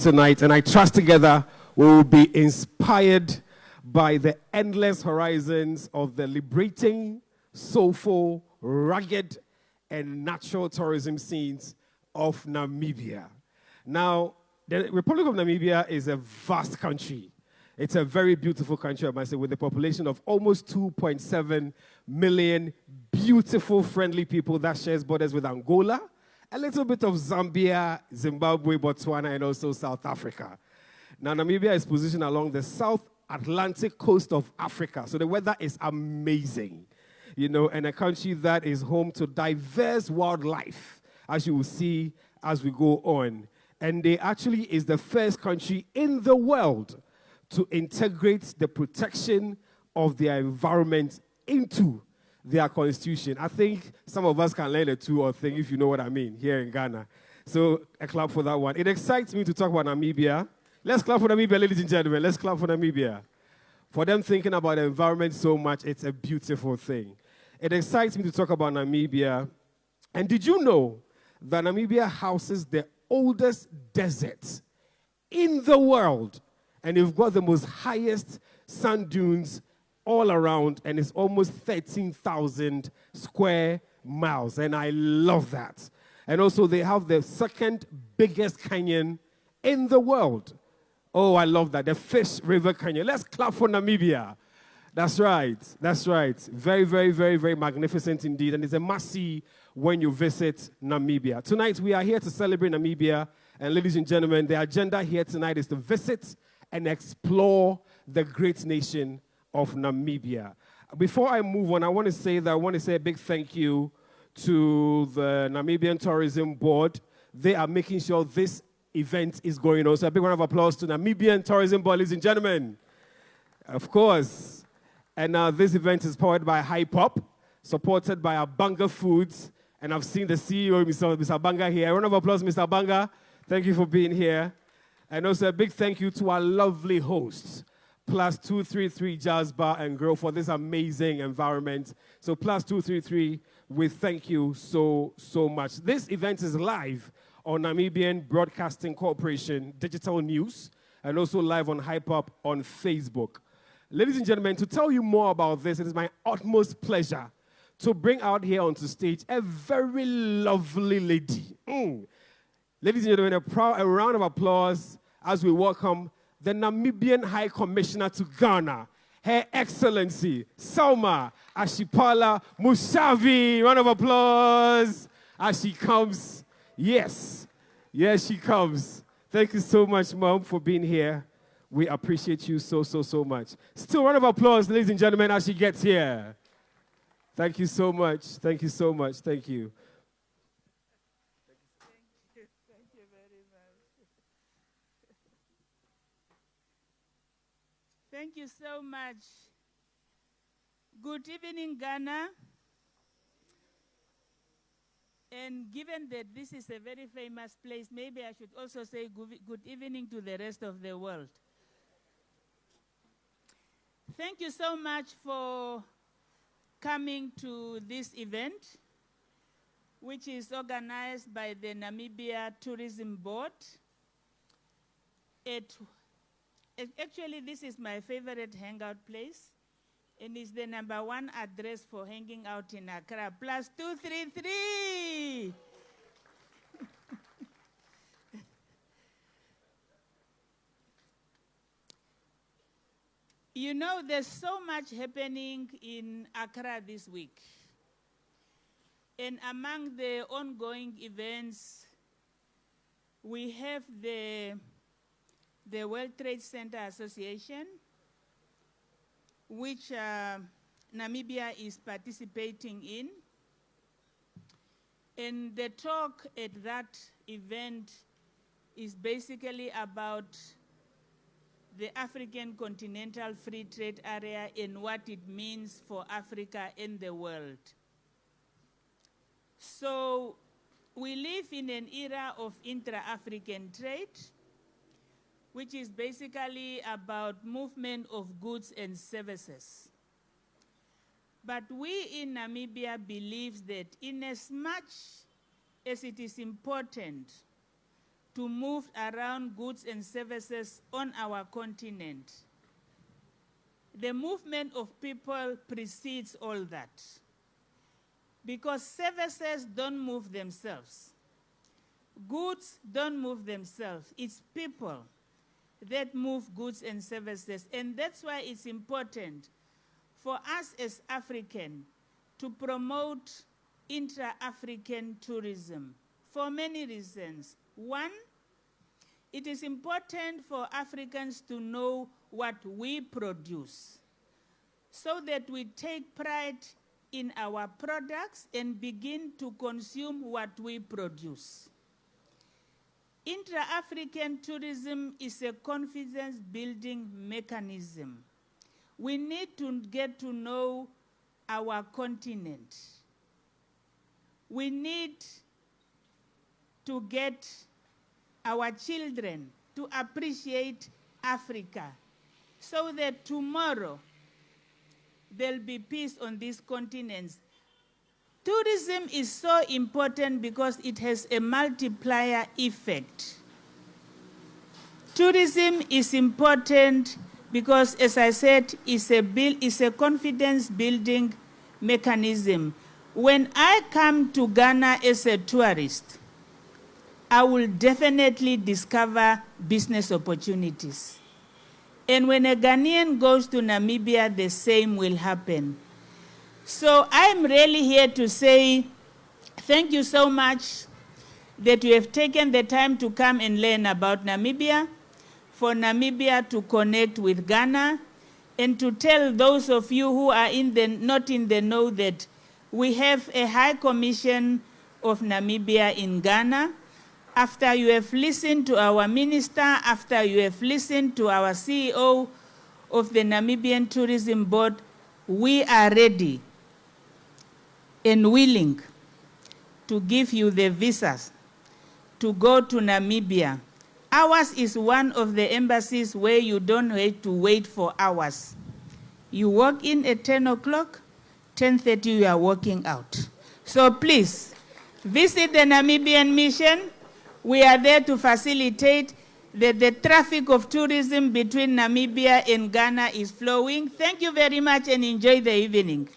tonight, and I trust together we will be inspired by the endless horizons of the liberating, soulful, rugged, and natural tourism scenes of Namibia. Now, the Republic of Namibia is a vast country. It's a very beautiful country, I must say, with a population of almost 2.7 million beautiful, friendly people that shares borders with Angola, a little bit of Zambia, Zimbabwe, Botswana, and also South Africa. Now, Namibia is positioned along the South Atlantic coast of Africa, so the weather is amazing, you know, and a country that is home to diverse wildlife, as you will see as we go on. And they actually is the first country in the world to integrate the protection of their environment into their constitution. I think some of us can learn a two or thing, if you know what I mean, here in Ghana. So a clap for that one. It excites me to talk about Namibia. Let's clap for Namibia, ladies and gentlemen. Let's clap for Namibia. For them thinking about the environment so much, it's a beautiful thing. It excites me to talk about Namibia. And did you know that Namibia houses the oldest desert in the world? And you've got the most highest sand dunes all around, and it's almost 13,000 square miles, and I love that. And also, they have the second biggest canyon in the world. Oh, I love that, the Fish River Canyon. Let's clap for Namibia. That's right, that's right. Very, very, very, very magnificent indeed, and it's a must-see when you visit Namibia. Tonight, we are here to celebrate Namibia, and ladies and gentlemen, the agenda here tonight is to visit and explore the great nation of Namibia. Before I move on, I want to say a big thank you to the Namibian Tourism Board. They are making sure this event is going on. So a big round of applause to Namibian Tourism Board, ladies and gentlemen. Of course. And this event is powered by Hypop, supported by Abanga Foods. And I've seen the CEO, Mr. Abanga here. A round of applause, Mr. Abanga. Thank you for being here. And also a big thank you to our lovely hosts, Plus 233 Jazz Bar and Grill, for this amazing environment. So Plus 233, we thank you so, so much. This event is live on Namibian Broadcasting Corporation Digital News, and also live on Hypop on Facebook. Ladies and gentlemen, to tell you more about this, it is my utmost pleasure to bring out here onto stage a very lovely lady. Ladies and gentlemen, a round of applause as we welcome the Namibian High Commissioner to Ghana, Her Excellency Salma Ashipala Musavi. Round of applause as she comes. Yes, she comes. Thank you so much, Mom, for being here. We appreciate you so, so, so much. Still, round of applause, ladies and gentlemen, as she gets here. Thank you so much. Thank you so much. Thank you. Thank you so much. Good evening, Ghana. And given that this is a very famous place, maybe I should also say good evening to the rest of the world. Thank you so much for coming to this event, which is organized by the Namibia Tourism Board. Actually, this is my favorite hangout place, and it's the #1 address for hanging out in Accra. Plus 233. You know, there's so much happening in Accra this week. And among the ongoing events, we have the World Trade Center Association, which Namibia is participating in. And the talk at that event is basically about the African Continental Free Trade Area and what it means for Africa and the world. So we live in an era of intra-African trade, which is basically about movement of goods and services. But we in Namibia believe that in as much as it is important to move around goods and services on our continent. The movement of people precedes all that, because services don't move themselves. Goods don't move themselves. It's people that move goods and services. And that's why it's important for us as African to promote intra-African tourism for many reasons. One, it is important for Africans to know what we produce so that we take pride in our products and begin to consume what we produce. Intra-African tourism is a confidence-building mechanism. We need to get to know our continent. We need to get our children to appreciate Africa so that tomorrow there'll be peace on these continents. Tourism is so important because it has a multiplier effect. Tourism is important because, as I said, it's a confidence-building mechanism. When I come to Ghana as a tourist, I will definitely discover business opportunities. And when a Ghanaian goes to Namibia, the same will happen. So I'm really here to say thank you so much that you have taken the time to come and learn about Namibia, for Namibia to connect with Ghana, and to tell those of you who are not in the know that we have a High Commission of Namibia in Ghana. After you have listened to our minister, after you have listened to our CEO of the Namibian Tourism Board, we are ready and willing to give you the visas to go to Namibia. Ours is one of the embassies where you don't have to wait for hours. You walk in at 10 o'clock, 10:30 you are walking out. So please, visit the Namibian mission. We are there to facilitate that the traffic of tourism between Namibia and Ghana is flowing. Thank you very much and enjoy the evening.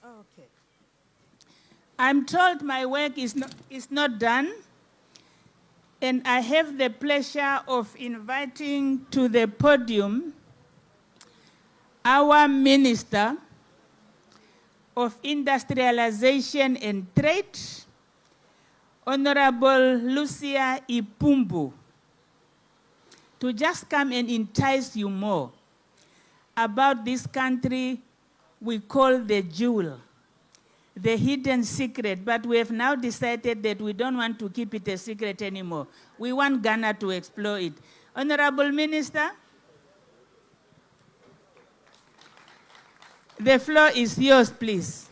Okay. I'm told my work is not done, and I have the pleasure of inviting to the podium our Minister of Industrialization and Trade, Honorable Lucia Ipumbu, to just come and entice you more about this country we call the jewel, the hidden secret, but we have now decided that we don't want to keep it a secret anymore. We want Ghana to explore it. Honorable Minister, the floor is yours, please.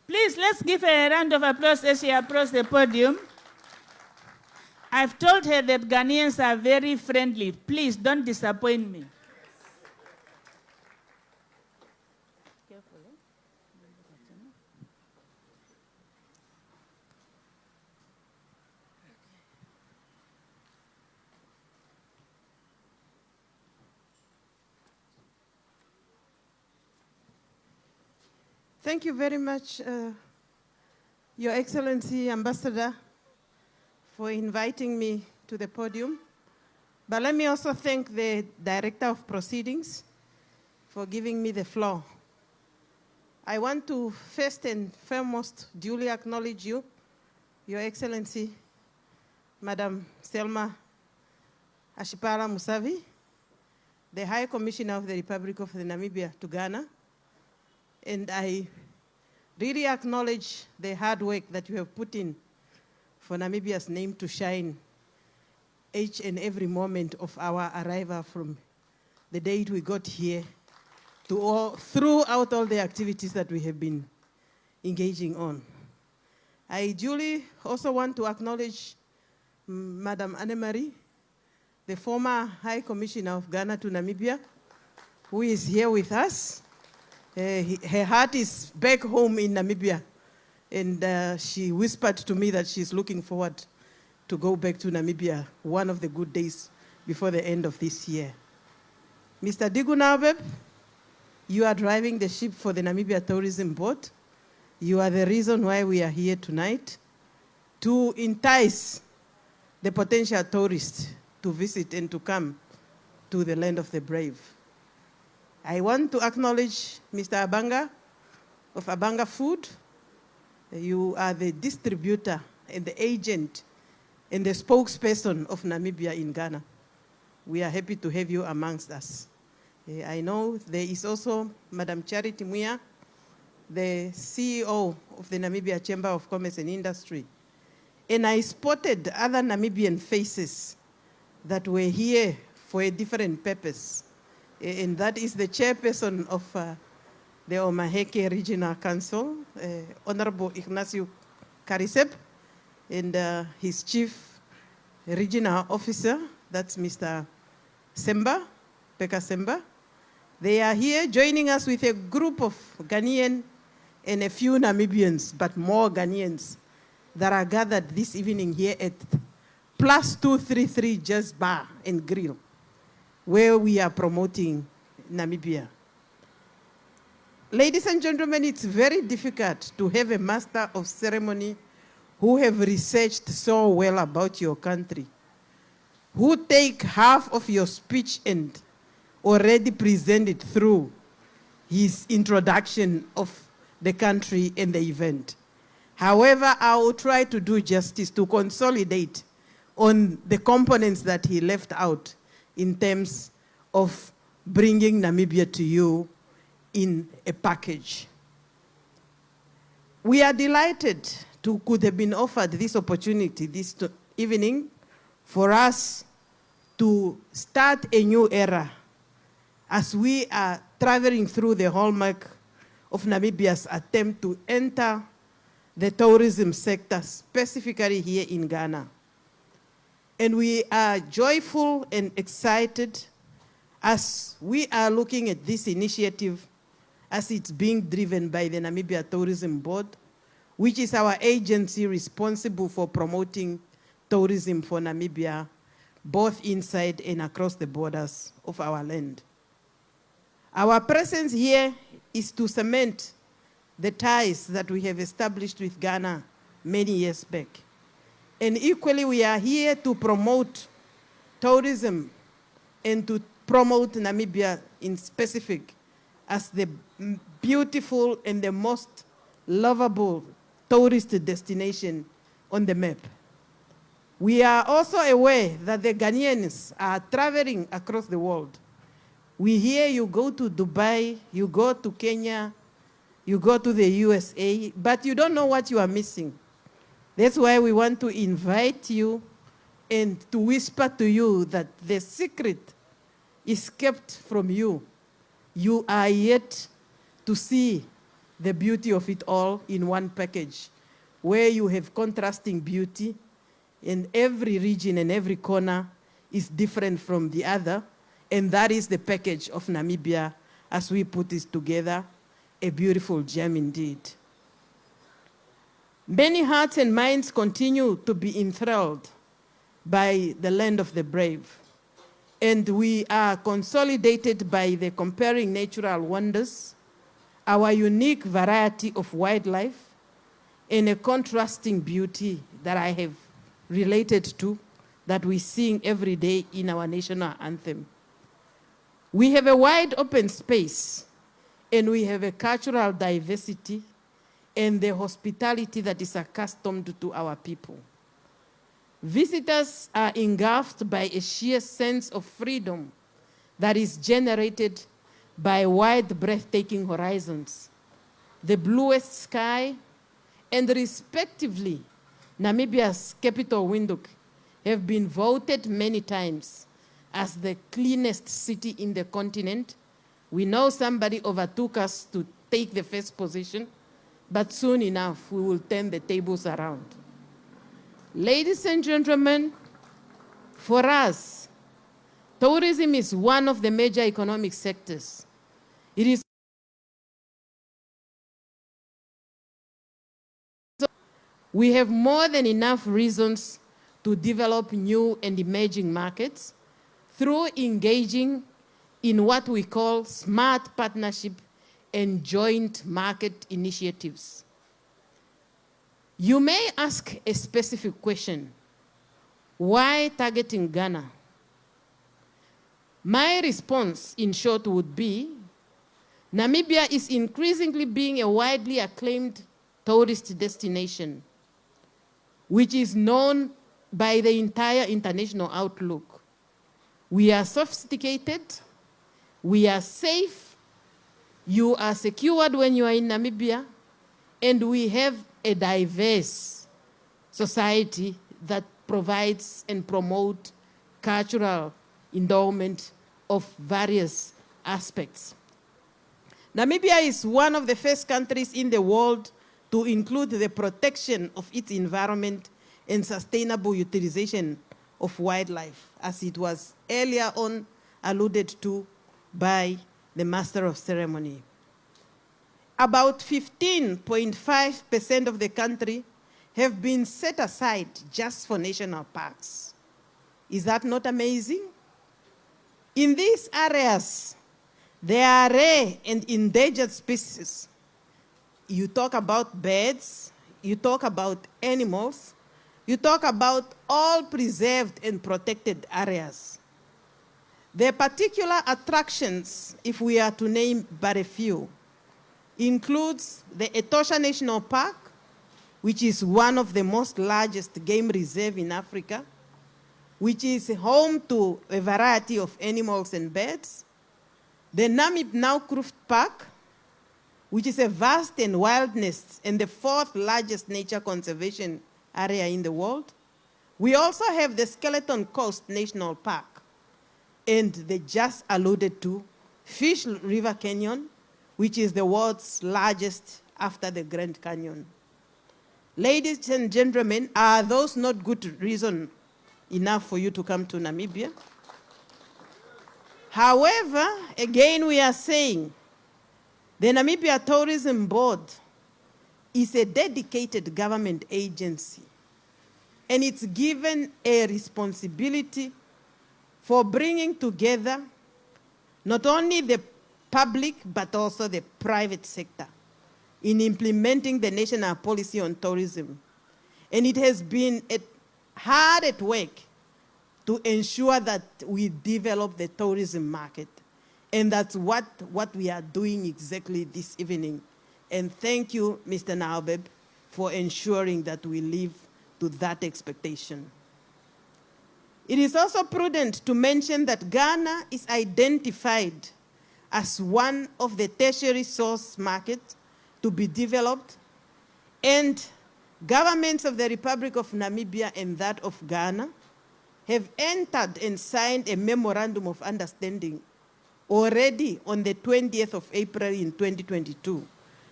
Please, let's give her a round of applause as she approaches the podium. I've told her that Ghanaians are very friendly. Please, don't disappoint me. Thank you very much, Your Excellency Ambassador, for inviting me to the podium. But let me also thank the Director of Proceedings for giving me the floor. I want to first and foremost duly acknowledge you, Your Excellency, Madam Selma Ashipala Musavi, the High Commissioner of the Republic of Namibia to Ghana. And I really acknowledge the hard work that you have put in for Namibia's name to shine each and every moment of our arrival from the date we got here to throughout all the activities that we have been engaging on. I duly also want to acknowledge Madam Annemarie, the former High Commissioner of Ghana to Namibia, who is here with us. Her heart is back home in Namibia, and she whispered to me that she's looking forward to go back to Namibia one of the good days before the end of this year. Mr. Digu Naobeb, you are driving the ship for the Namibia Tourism Board. You are the reason why we are here tonight, to entice the potential tourists to visit and to come to the land of the brave. I want to acknowledge Mr. Abanga of Abanga Foods. You are the distributor and the agent and the spokesperson of Namibia in Ghana. We are happy to have you amongst us. I know there is also Madam Charity Muya, the CEO of the Namibia Chamber of Commerce and Industry. And I spotted other Namibian faces that were here for a different purpose. And that is the chairperson of the Omaheke Regional Council, Honorable Ignacio Carisep, and his chief regional officer, that's Mr. Semba, Pekka Semba. They are here joining us with a group of Ghanaian and a few Namibians, but more Ghanaians that are gathered this evening here at Plus 233 Jazz Bar and Grill, where we are promoting Namibia. Ladies and gentlemen, it's very difficult to have a master of ceremony who have researched so well about your country, who take half of your speech and already present it through his introduction of the country and the event. However, I will try to do justice to consolidate on the components that he left out in terms of bringing Namibia to you in a package. We are delighted to could have been offered this opportunity this evening for us to start a new era as we are traveling through the hallmark of Namibia's attempt to enter the tourism sector, specifically here in Ghana. And we are joyful and excited as we are looking at this initiative as it's being driven by the Namibia Tourism Board, which is our agency responsible for promoting tourism for Namibia, both inside and across the borders of our land. Our presence here is to cement the ties that we have established with Ghana many years back. And equally, we are here to promote tourism and to promote Namibia in specific as the beautiful and the most lovable tourist destination on the map. We are also aware that the Ghanaians are traveling across the world. We hear you go to Dubai, you go to Kenya, you go to the USA, but you don't know what you are missing. That's why we want to invite you and to whisper to you that the secret is kept from you. You are yet to see the beauty of it all in one package, where you have contrasting beauty, and every region and every corner is different from the other, and that is the package of Namibia as we put this together, a beautiful gem indeed. Many hearts and minds continue to be enthralled by the land of the brave, and we are consolidated by the comparing natural wonders, our unique variety of wildlife, and a contrasting beauty that I have related to that we sing every day in our national anthem. We have a wide open space, and we have a cultural diversity and the hospitality that is accustomed to our people. Visitors are engulfed by a sheer sense of freedom that is generated by wide, breathtaking horizons, the bluest sky, and respectively, Namibia's capital, Windhoek, have been voted many times as the cleanest city in the continent. We know somebody overtook us to take the first position, but soon enough, we will turn the tables around. Ladies and gentlemen, for us, tourism is one of the major economic sectors. It is we have more than enough reasons to develop new and emerging markets through engaging in what we call smart partnership and joint market initiatives. You may ask a specific question: why targeting Ghana? My response, in short, would be Namibia is increasingly being a widely acclaimed tourist destination, which is known by the entire international outlook. We are sophisticated, we are safe, you are secured when you are in Namibia, and we have a diverse society that provides and promotes cultural endowment of various aspects. Namibia is one of the first countries in the world to include the protection of its environment and sustainable utilization of wildlife, as it was earlier on alluded to by the Master of Ceremony. About 15.5% of the country have been set aside just for national parks. Is that not amazing? In these areas, there are rare and endangered species. You talk about birds, you talk about animals, you talk about all preserved and protected areas. The particular attractions, if we are to name but a few, includes the Etosha National Park, which is one of the most largest game reserve in Africa, which is home to a variety of animals and birds. The Naobeb Park, which is a vast and wilderness and the fourth largest nature conservation area in the world. We also have the Skeleton Coast National Park and the just alluded to Fish River Canyon, which is the world's largest after the Grand Canyon. Ladies and gentlemen, are those not good reason enough for you to come to Namibia? However, again, we are saying the Namibia Tourism Board is a dedicated government agency, and it's given a responsibility for bringing together not only the public but also the private sector in implementing the national policy on tourism. And it has been hard at work to ensure that we develop the tourism market. And that's what we are doing exactly this evening. And thank you, Mr. Naobeb, for ensuring that we live to that expectation. It is also prudent to mention that Ghana is identified as one of the tertiary source markets to be developed, and governments of the Republic of Namibia and that of Ghana have entered and signed a memorandum of understanding already on the 20th of April in 2022.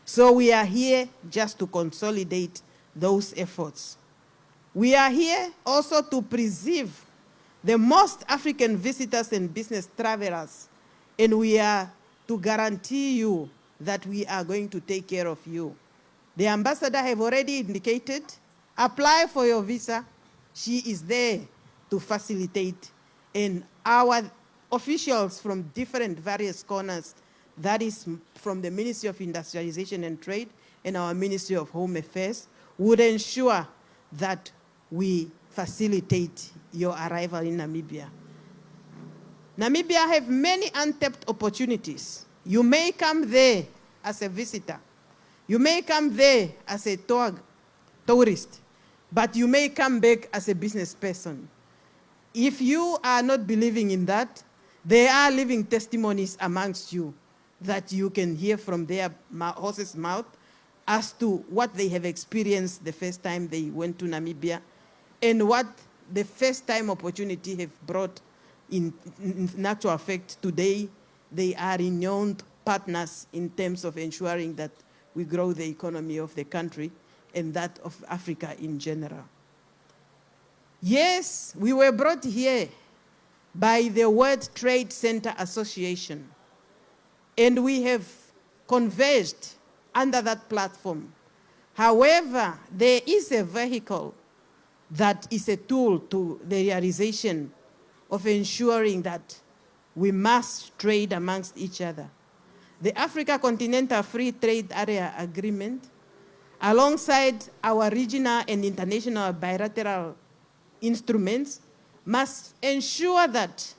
So we are here just to consolidate those efforts. We are here also to preserve the most African visitors and business travelers, and we are to guarantee you that we are going to take care of you. The ambassador have already indicated, apply for your visa. She is there to facilitate, and our officials from different various corners, that is from the Ministry of Industrialization and Trade and our Ministry of Home Affairs, would ensure that we facilitate your arrival in Namibia. Namibia have many untapped opportunities. You may come there as a visitor. You may come there as a tourist, but you may come back as a business person. If you are not believing in that, there are living testimonies amongst you that you can hear from their horse's mouth as to what they have experienced the first time they went to Namibia and what the first time opportunity have brought in actual effect. Today, they are renowned partners in terms of ensuring that we grow the economy of the country and that of Africa in general. Yes, we were brought here by the World Trade Center Association, and we have converged under that platform. However, there is a vehicle that is a tool to the realization of ensuring that we must trade amongst each other. The Africa Continental Free Trade Area Agreement, alongside our regional and international bilateral instruments, must ensure that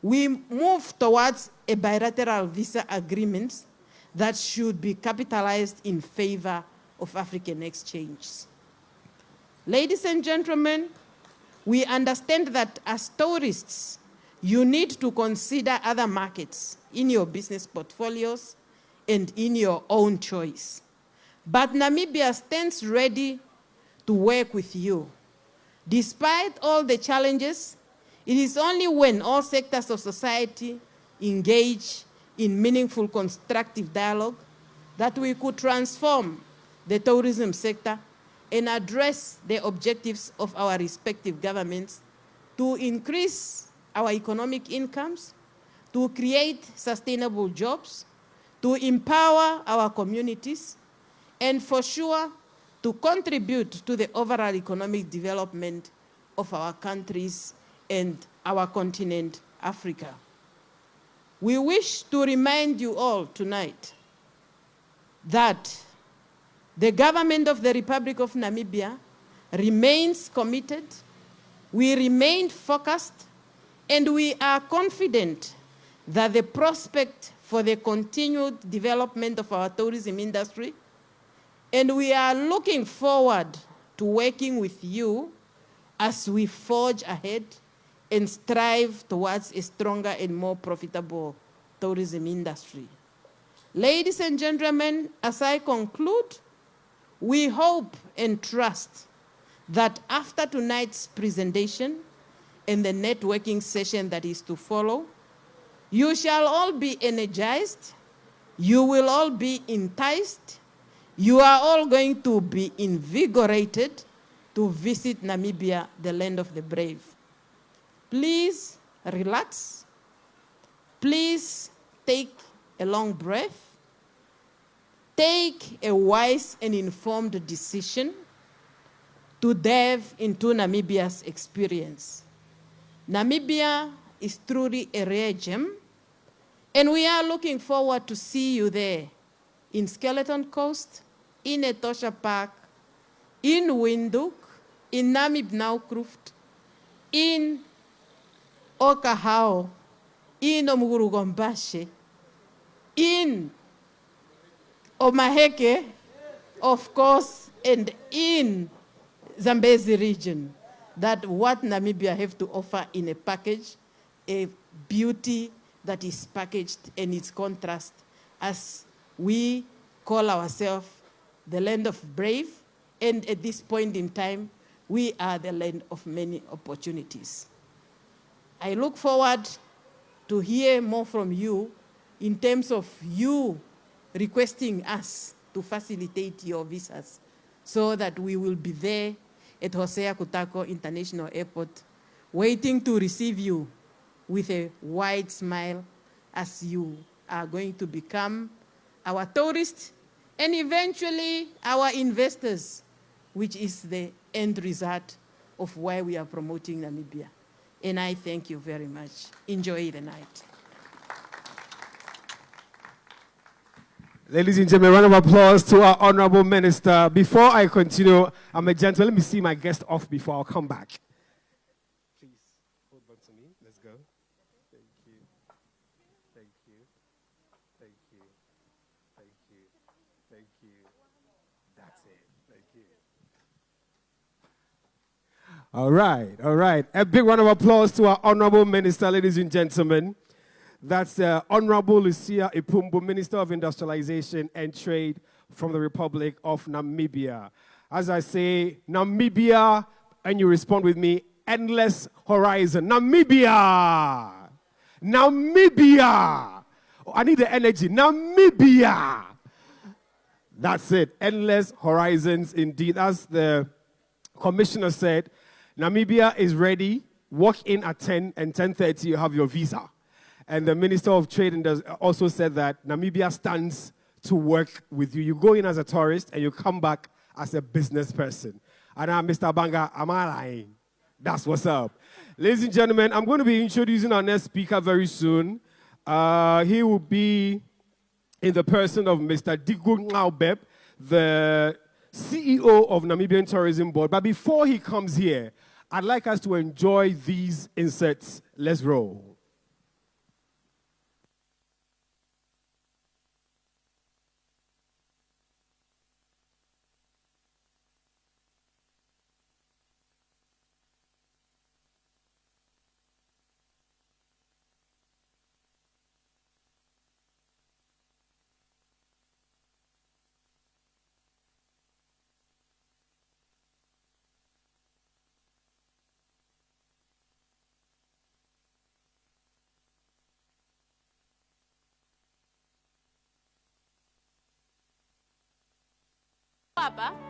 we move towards a bilateral visa agreement that should be capitalized in favor of African exchanges. Ladies and gentlemen, we understand that as tourists, you need to consider other markets in your business portfolios and in your own choice. But Namibia stands ready to work with you. Despite all the challenges, it is only when all sectors of society engage in meaningful, constructive dialogue that we could transform the tourism sector and address the objectives of our respective governments to increase our economic incomes, to create sustainable jobs, to empower our communities, and for sure, to contribute to the overall economic development of our countries and our continent, Africa. We wish to remind you all tonight that the government of the Republic of Namibia remains committed, we remain focused, and we are confident that the prospect for the continued development of our tourism industry, and we are looking forward to working with you as we forge ahead and strive towards a stronger and more profitable tourism industry. Ladies and gentlemen, as I conclude, we hope and trust that after tonight's presentation and the networking session that is to follow, you shall all be energized, you will all be enticed, you are all going to be invigorated to visit Namibia, the land of the brave. Please relax. Please take a long breath. Take a wise and informed decision to delve into Namibia's experience. Namibia is truly a rare gem, and we are looking forward to see you there in Skeleton Coast, in Etosha Park, in Windhoek, in Namib Naukruft, in Okahao, in Omugurugombashe, in Omaheke, of course, and in Zambezi region, that what Namibia have to offer in a package, a beauty that is packaged and its contrast, as we call ourselves the land of brave, and at this point in time, we are the land of many opportunities. I look forward to hear more from you in terms of you requesting us to facilitate your visas so that we will be there at Hosea Kutako International Airport waiting to receive you with a wide smile as you are going to become our tourists and eventually our investors, which is the end result of why we are promoting Namibia. And I thank you very much. Enjoy the night. Ladies and gentlemen, round of applause to our honorable minister. Before I continue, I'm a gentleman. Let me see my guest off before I'll come back. Please hold on to me. Let's go. Thank you. Thank you. Thank you. Thank you. Thank you. That's it. Thank you. All right. All right. A big round of applause to our honorable minister, ladies and gentlemen. That's Honorable Lucia Ipumbu, Minister of Industrialization and Trade from the Republic of Namibia. As I say, Namibia, and you respond with me, endless horizon. Namibia! Namibia! Oh, I need the energy. Namibia! That's it. Endless horizons indeed. As the commissioner said, Namibia is ready. Walk in at 10 and 10:30, you have your visa. And the Minister of Trade also said that Namibia stands to work with you. You go in as a tourist and you come back as a business person. And I'm Mr. Abanga, am I lying? That's what's up. Ladies and gentlemen, I'm going to be introducing our next speaker very soon. He will be in the person of Mr. Digu Naobeb, the CEO of Namibian Tourism Board. But before he comes here, I'd like us to enjoy these inserts. Let's roll.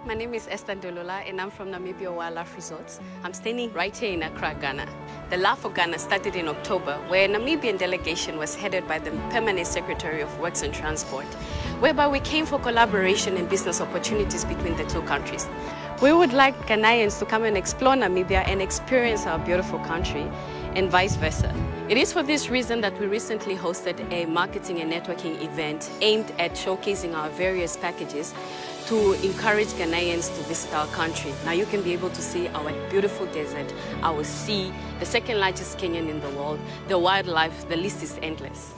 My name is Esther Dolola and I'm from Namibia Wildlife Resorts. I'm standing right here in Accra, Ghana. The Laugh for Ghana started in October, where a Namibian delegation was headed by the Permanent Secretary of Works and Transport, whereby we came for collaboration and business opportunities between the two countries. We would like Ghanaians to come and explore Namibia and experience our beautiful country, and vice versa. It is for this reason that we recently hosted a marketing and networking event aimed at showcasing our various packages to encourage Ghanaians to visit our country. Now you can be able to see our beautiful desert, our sea, the second largest canyon in the world, the wildlife, the list is endless.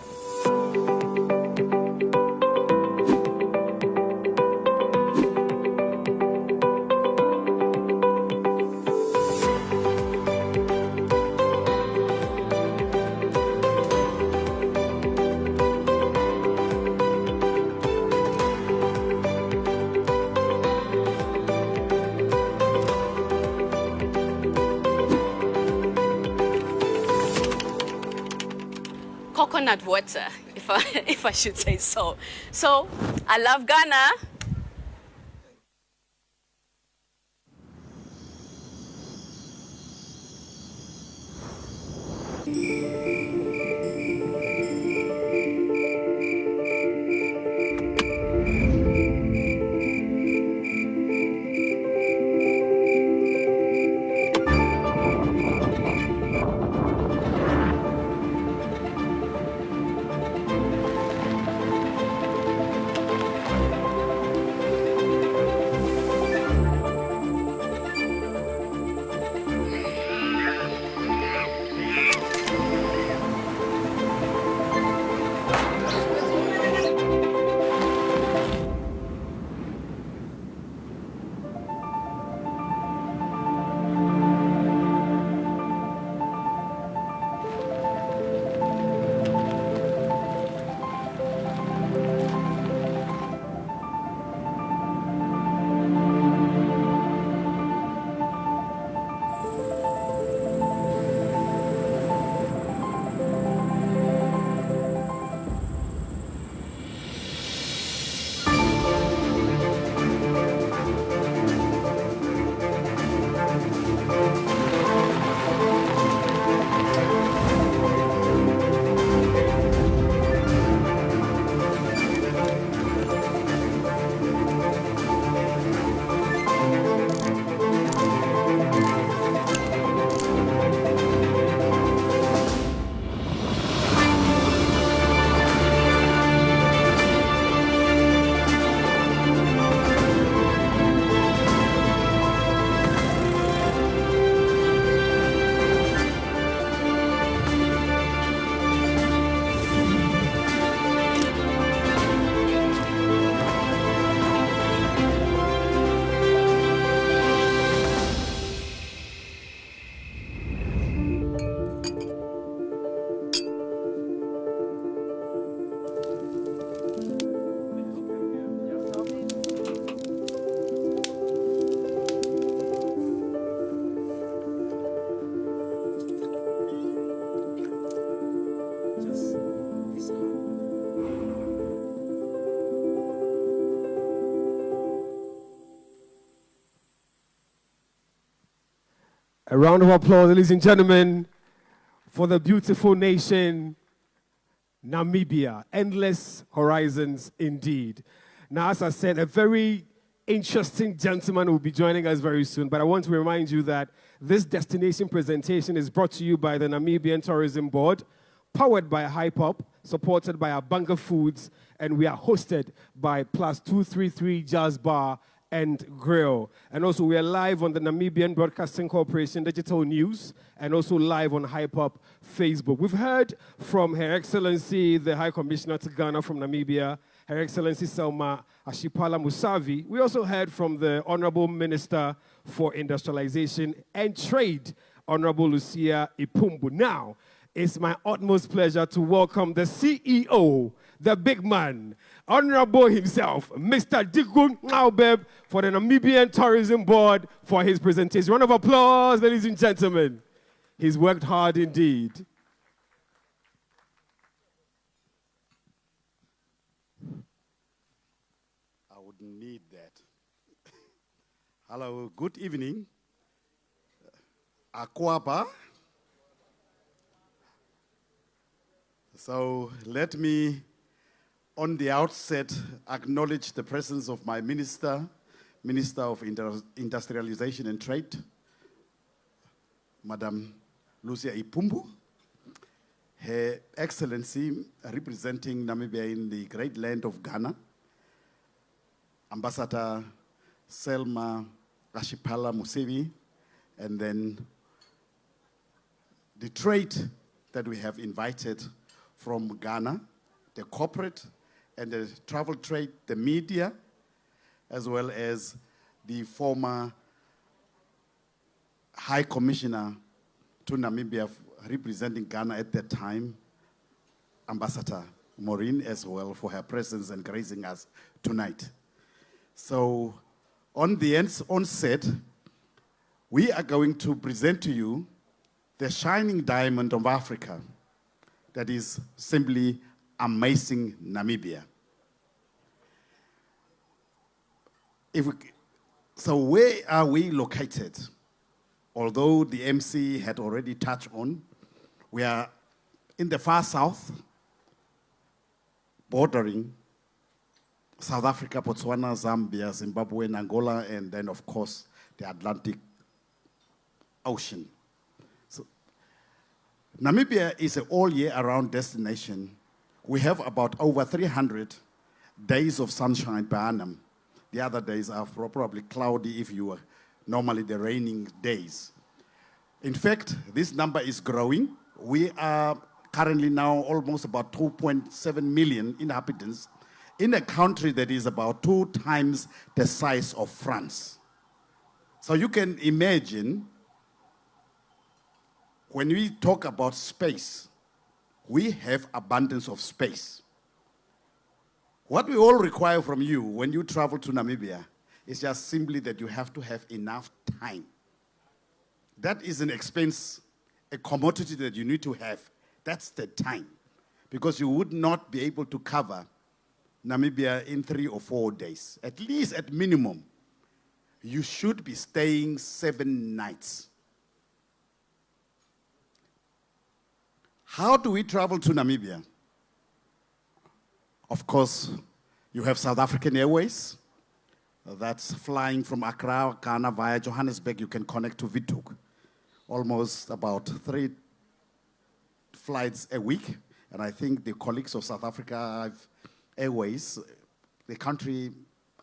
Coconut water, if I should say so. So, I love Ghana. A round of applause, ladies and gentlemen, for the beautiful nation, Namibia. Endless horizons indeed. Now, as I said, a very interesting gentleman will be joining us very soon, but I want to remind you that this destination presentation is brought to you by the Namibian Tourism Board, powered by Hypop, supported by Abanga Foods, and we are hosted by Plus 233 Jazz Bar and Grill. And also we are live on the Namibian Broadcasting Corporation Digital News and also live on Hypop Facebook. We've heard from Her Excellency, the High Commissioner to Ghana from Namibia, Her Excellency Selma Ashipala Musavi. We also heard from the Honorable Minister for Industrialization and Trade, Honorable Lucia Ipumbu. Now, it's my utmost pleasure to welcome the CEO, the big man, Honorable himself, Mr. Digu Naobeb, for the Namibian Tourism Board for his presentation. Round of applause, ladies and gentlemen. He's worked hard indeed. I would need that. Hello, good evening. Akwaba. So let me, on the outset, acknowledge the presence of my Minister of Industrialization and Trade, Madam Lucia Ipumbu, Her Excellency, representing Namibia in the great land of Ghana, Ambassador Selma Ashipala Musevi, and then the trade that we have invited from Ghana, the corporate and the travel trade, the media, as well as the former High Commissioner to Namibia representing Ghana at that time, Ambassador Maureen, as well, for her presence and gracing us tonight. So on the onset, we are going to present to you the shining diamond of Africa that is simply amazing Namibia. So where are we located? Although the MC had already touched on, we are in the far south, bordering South Africa, Botswana, Zambia, Zimbabwe, and Angola, and then, of course, the Atlantic Ocean. So Namibia is an all-year-round destination. We have about over 300 days of sunshine per annum. The other days are probably cloudy if you are normally the raining days. In fact, this number is growing. We are currently now almost about 2.7 million inhabitants in a country that is about 2 times the size of France. So you can imagine, when we talk about space, we have abundance of space. What we all require from you when you travel to Namibia is just simply that you have to have enough time. That is an expense, a commodity that you need to have. That's the time. Because you would not be able to cover Namibia in 3 or 4 days. At least at minimum, you should be staying 7 nights. How do we travel to Namibia? Of course, you have South African Airways. That's flying from Accra, Ghana, via Johannesburg. You can connect to Windhoek. Almost about 3 flights a week. And I think the colleagues of South Africa Airways, the country,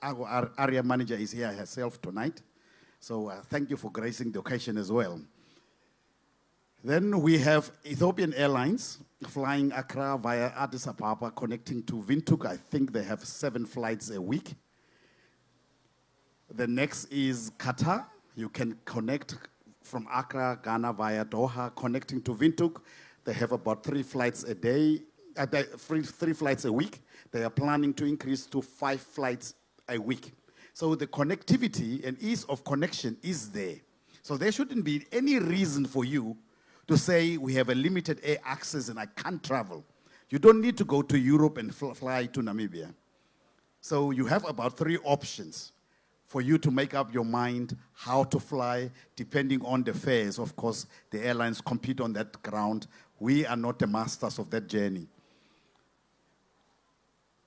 our area manager is here herself tonight. So thank you for gracing the occasion as well. Then we have Ethiopian Airlines flying Accra via Addis Ababa, connecting to Windhoek. I think they have 7 flights a week. The next is Qatar. You can connect from Accra, Ghana via Doha, connecting to Windhoek. They have about 3 flights a day, 3 flights a week. They are planning to increase to 5 flights a week. So the connectivity and ease of connection is there. So there shouldn't be any reason for you to say we have a limited air access and I can't travel. You don't need to go to Europe and fly to Namibia. So you have about 3 options. for you to make up your mind how to fly, depending on the fares. Of course, the airlines compete on that ground. We are not the masters of that journey.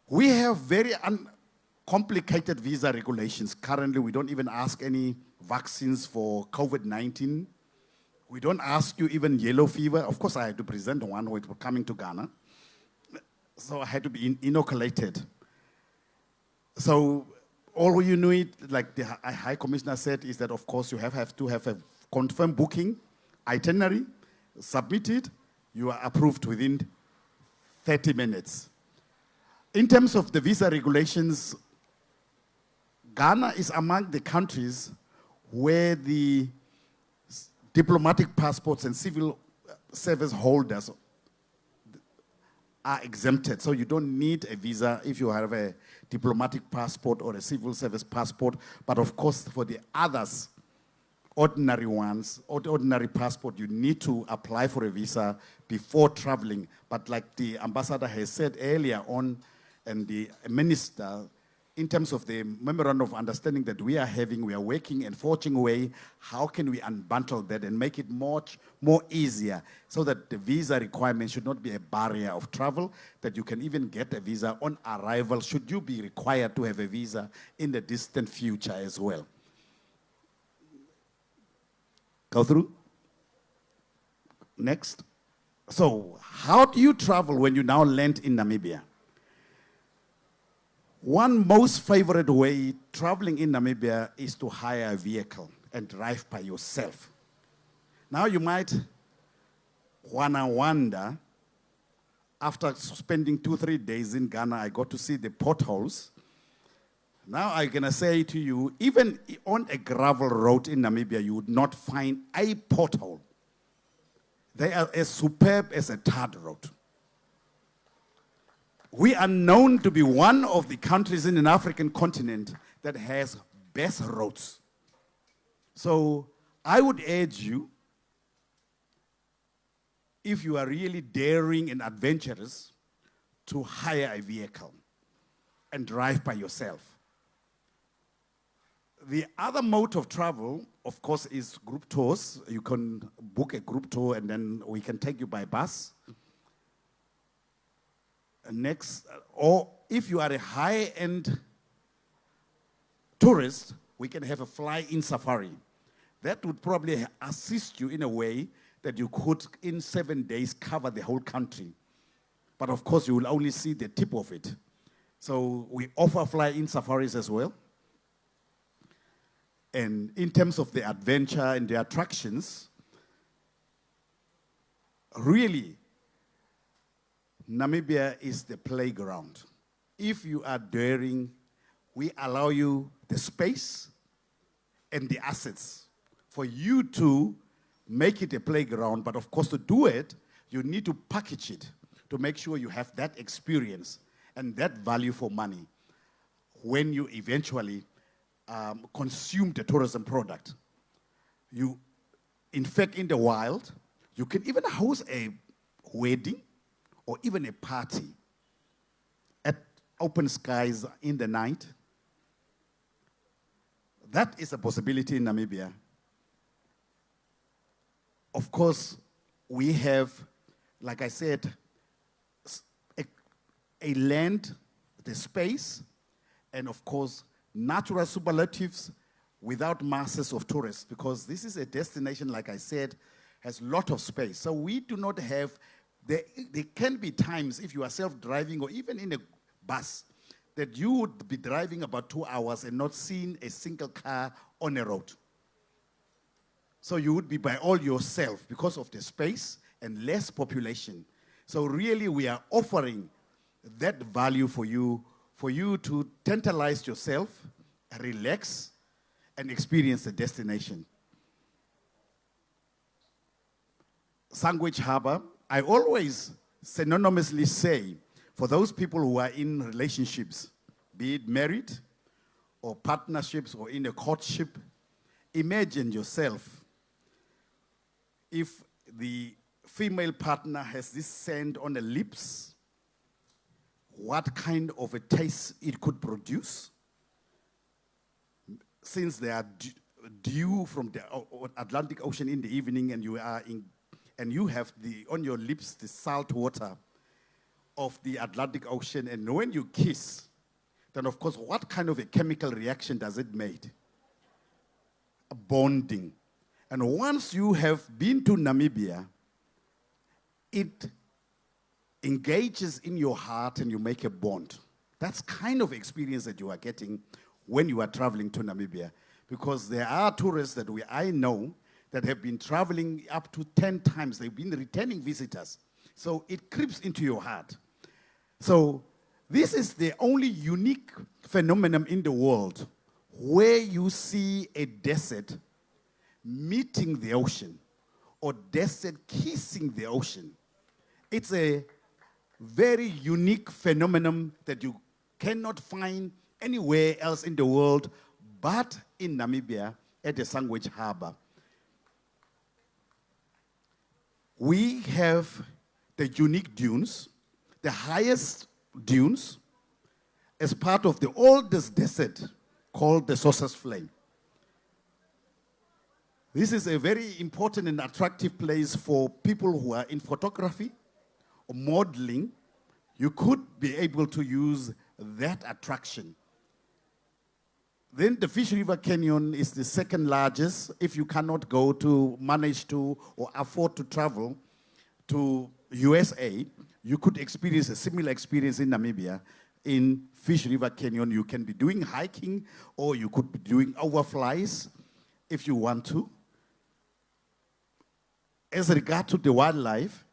We have very complicated visa regulations. Currently, we don't even ask any vaccines for COVID-19. We don't ask you even yellow fever. Of course, I had to present one when coming to Ghana. So I had to be inoculated. So all you need, like the High Commissioner said, is that, of course, you have to have a confirmed booking, itinerary, submitted, you are approved within 30 minutes. In terms of the visa regulations, Ghana is among the countries where the diplomatic passports and civil service holders are exempted. So you don't need a visa if you have a diplomatic passport or a civil service passport. But of course, for the others, ordinary ones, ordinary passport, you need to apply for a visa before traveling. But like the ambassador has said earlier on, and the minister, in terms of the memorandum of understanding that we are having, we are working and forging a way, how can we unbundle that and make it much more easier so that the visa requirement should not be a barrier of travel, that you can even get a visa on arrival should you be required to have a visa in the distant future as well. Go through. Next. So, how do you travel when you now land in Namibia? One most favorite way traveling in Namibia is to hire a vehicle and drive by yourself. Now you might wanna wonder, after spending 2-3 days in Ghana, I got to see the potholes. Now I'm gonna say to you, even on a gravel road in Namibia, you would not find a pothole. They are as superb as a tarred road. We are known to be one of the countries in an African continent that has best roads. So I would urge you, if you are really daring and adventurous, to hire a vehicle and drive by yourself. The other mode of travel, of course, is group tours. You can book a group tour and then we can take you by bus. Next, or if you are a high-end tourist, we can have a fly-in safari. That would probably assist you in a way that you could, in 7 days, cover the whole country. But of course, you will only see the tip of it. So we offer fly-in safaris as well. And in terms of the adventure and the attractions, really, Namibia is the playground. If you are daring, we allow you the space and the assets for you to make it a playground. But of course, to do it, you need to package it to make sure you have that experience and that value for money when you eventually consume the tourism product. You, in fact, in the wild, you can even host a wedding or even a party at open skies in the night. That is a possibility in Namibia. Of course, we have, like I said, a land, the space, and of course, natural superlatives without masses of tourists, because this is a destination, like I said, has a lot of space. So we do not have. There can be times, if you are self-driving or even in a bus, that you would be driving about 2 hours and not seeing a single car on a road. So you would be by all yourself because of the space and less population. So really we are offering that value for you to tantalize yourself, relax, and experience the destination. Sandwich Harbor, I always synonymously say, for those people who are in relationships, be it married or partnerships or in a courtship, imagine yourself if the female partner has this scent on the lips, what kind of a taste it could produce. since there are dew from the Atlantic Ocean in the evening, and you have on your lips the salt water of the Atlantic Ocean, and when you kiss, then of course, what kind of a chemical reaction does it make? A bonding. And once you have been to Namibia, it engages in your heart and you make a bond. That's kind of experience that you are getting when you are traveling to Namibia. Because there are tourists that I know that have been traveling up to 10 times. They've been returning visitors. So it creeps into your heart. So this is the only unique phenomenon in the world where you see a desert meeting the ocean or desert kissing the ocean. It's a very unique phenomenon that you cannot find anywhere else in the world but in Namibia at the Sandwich Harbor. We have the unique dunes, the highest dunes, as part of the oldest desert called the Sorcerer's Flame. This is a very important and attractive place for people who are in photography or modeling. You could be able to use that attraction. Then the Fish River Canyon is the second largest. If you cannot manage to, or afford to travel to USA, you could experience a similar experience in Namibia. In Fish River Canyon, you can be doing hiking, or you could be doing overflies if you want to. As regard to the wildlife,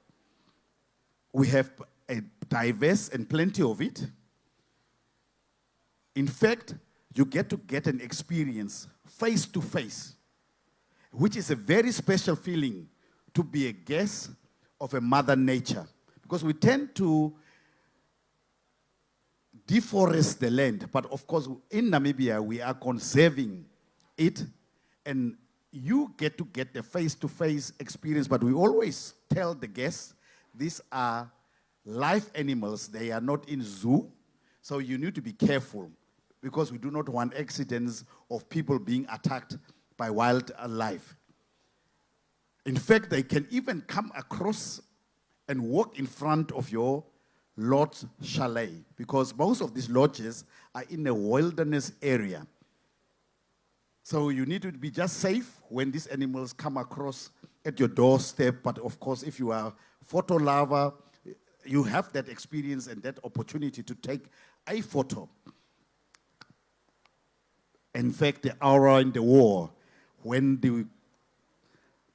we have a diverse and plenty of it. In fact, you get an experience face to face, which is a very special feeling to be a guest of a mother nature. Because we tend to deforest the land, but of course in Namibia we are conserving it, and you get the face-to-face experience. But we always tell the guests, these are live animals, they are not in zoo, so you need to be careful, because we do not want accidents of people being attacked by wildlife. In fact, they can even come across and walk in front of your lodge chalet, because most of these lodges are in a wilderness area. So you need to be just safe when these animals come across at your doorstep. But of course, if you are a photo lover, you have that experience and that opportunity to take a photo. In fact, the hour in the war, when the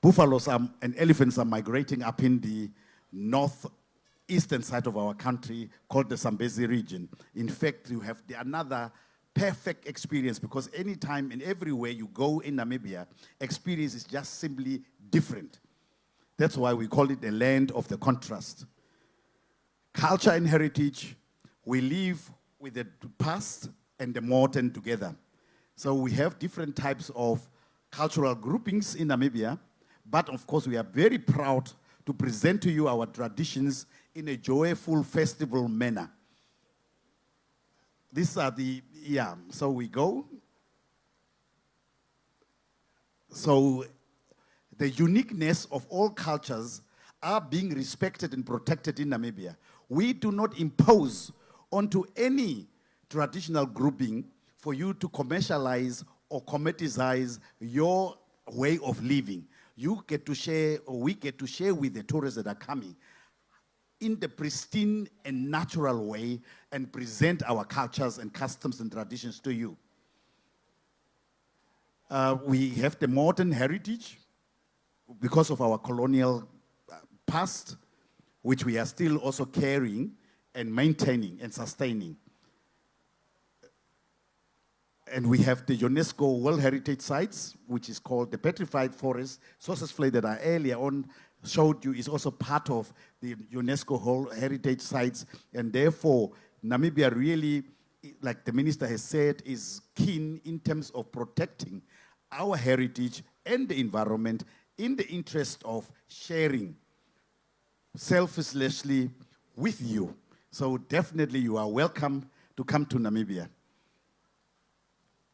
buffaloes and elephants are migrating up in the northeastern side of our country, called the Zambezi region, in fact, you have another perfect experience, because anytime and everywhere you go in Namibia, experience is just simply different. That's why we call it the land of the contrast. Culture and heritage, we live with the past and the modern together. So we have different types of cultural groupings in Namibia, but of course we are very proud to present to you our traditions in a joyful festival manner. These are so we go. So the uniqueness of all cultures are being respected and protected in Namibia. We do not impose onto any traditional grouping for you to commercialize or commoditize your way of living. You get to share, or we get to share with the tourists that are coming in the pristine and natural way, and present our cultures and customs and traditions to you. We have the modern heritage because of our colonial past, which we are still also carrying and maintaining and sustaining. And we have the UNESCO World Heritage Sites, which is called the Petrified Forest. Sorcerer's Flame that I earlier on showed you is also part of the UNESCO World Heritage Sites. And therefore, Namibia really, like the minister has said, is keen in terms of protecting our heritage and the environment in the interest of sharing selflessly with you. So definitely you are welcome to come to Namibia.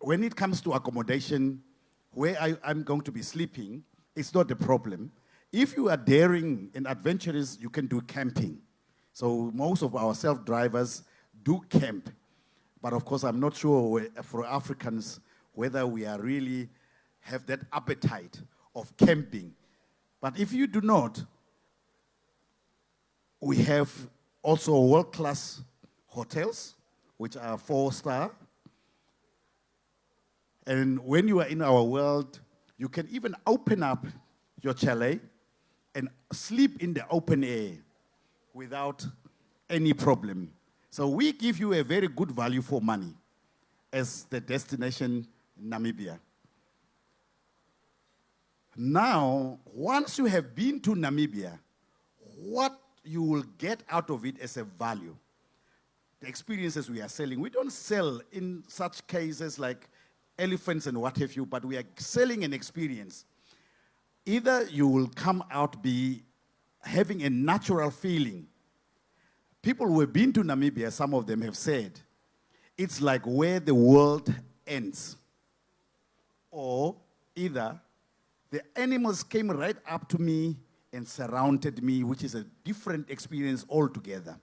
when it comes to accommodation, where I'm going to be sleeping, it's not a problem. If you are daring and adventurous, you can do camping. So most of our self-drivers do camp. But of course, I'm not sure for Africans whether we are really have that appetite of camping. But if you do not, we have also world-class hotels, which are 4-star. And when you are in our world, you can even open up your chalet and sleep in the open air without any problem. So we give you a very good value for money as the destination Namibia. Now, once you have been to Namibia, what you will get out of it as a value, the experiences we are selling. We don't sell in such cases like elephants and what have you, but we are selling an experience. Either you will come out be having a natural feeling. People who have been to Namibia, some of them have said, it's like where the world ends. Or either the animals came right up to me and surrounded me, which is a different experience altogether.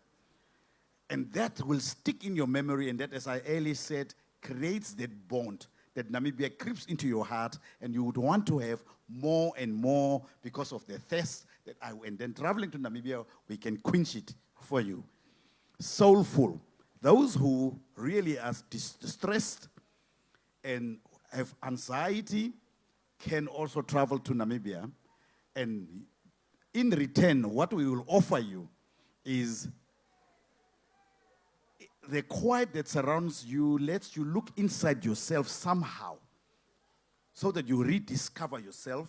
And that will stick in your memory, and that, as I earlier said, creates that bond that Namibia creeps into your heart, and you would want to have more and more because of the thirst that and then traveling to Namibia, we can quench it for you. Soulful. Those who really are distressed and have anxiety can also travel to Namibia. And in return, what we will offer you is the quiet that surrounds you lets you look inside yourself somehow so that you rediscover yourself,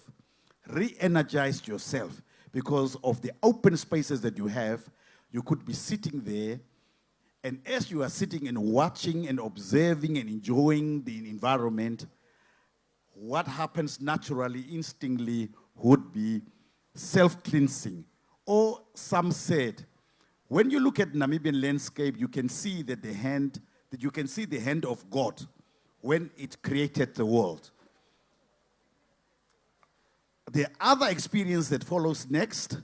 re-energize yourself. Because of the open spaces that you have, you could be sitting there, and as you are sitting and watching and observing and enjoying the environment, what happens naturally, instinctively, would be self-cleansing. Or some said, when you look at Namibian landscape, you can see that the hand of God when it created the world. The other experience that follows next,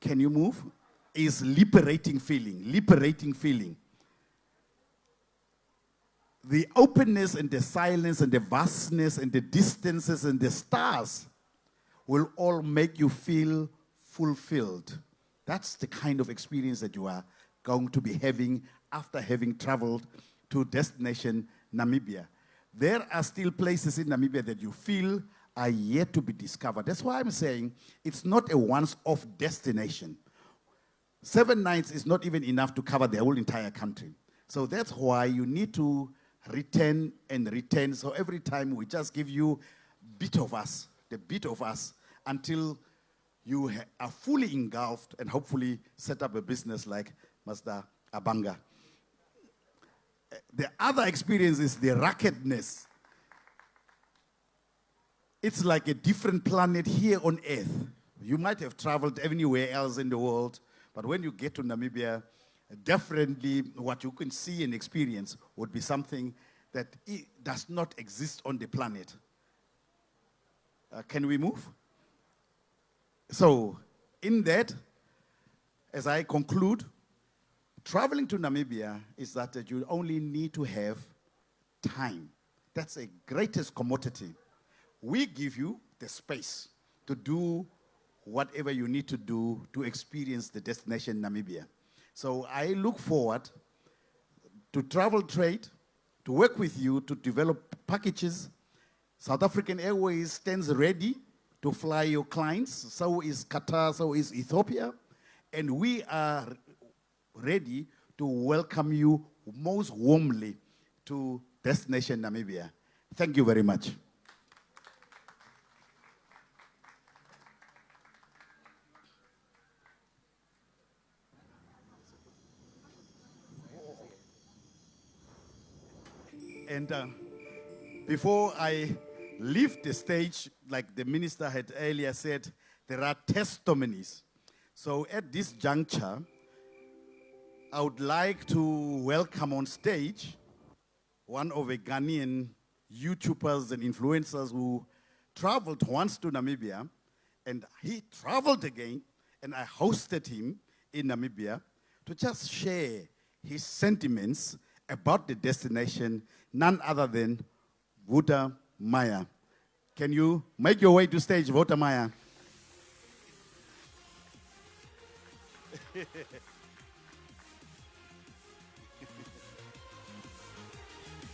can you move? Is liberating feeling. Liberating feeling. The openness and the silence and the vastness and the distances and the stars will all make you feel fulfilled. That's the kind of experience that you are going to be having after having traveled to destination Namibia. There are still places in Namibia that you feel are yet to be discovered. That's why I'm saying it's not a once-off destination. 7 nights is not even enough to cover the whole entire country. So that's why you need to return and return. So every time we just give you bit of us, the bit of us, until you are fully engulfed and hopefully set up a business like Master Abanga. The other experience is the ruggedness. It's like a different planet here on Earth. You might have traveled anywhere else in the world, but when you get to Namibia, definitely what you can see and experience would be something that does not exist on the planet. Can we move? So, in that, as I conclude, traveling to Namibia is that you only need to have time. That's the greatest commodity. We give you the space to do whatever you need to do to experience the destination Namibia. So I look forward to travel trade, to work with you to develop packages. South African Airways stands ready to fly your clients. So is Qatar, so is Ethiopia. And we are ready to welcome you most warmly to destination Namibia. Thank you very much. And before I leave the stage, like the minister had earlier said, there are testimonies. So at this juncture, I would like to welcome on stage one of the Ghanaian YouTubers and influencers who traveled once to Namibia, and he traveled again, and I hosted him in Namibia to just share his sentiments about the destination, none other than Vuta Maya. Can you make your way to stage, Vuta Maya?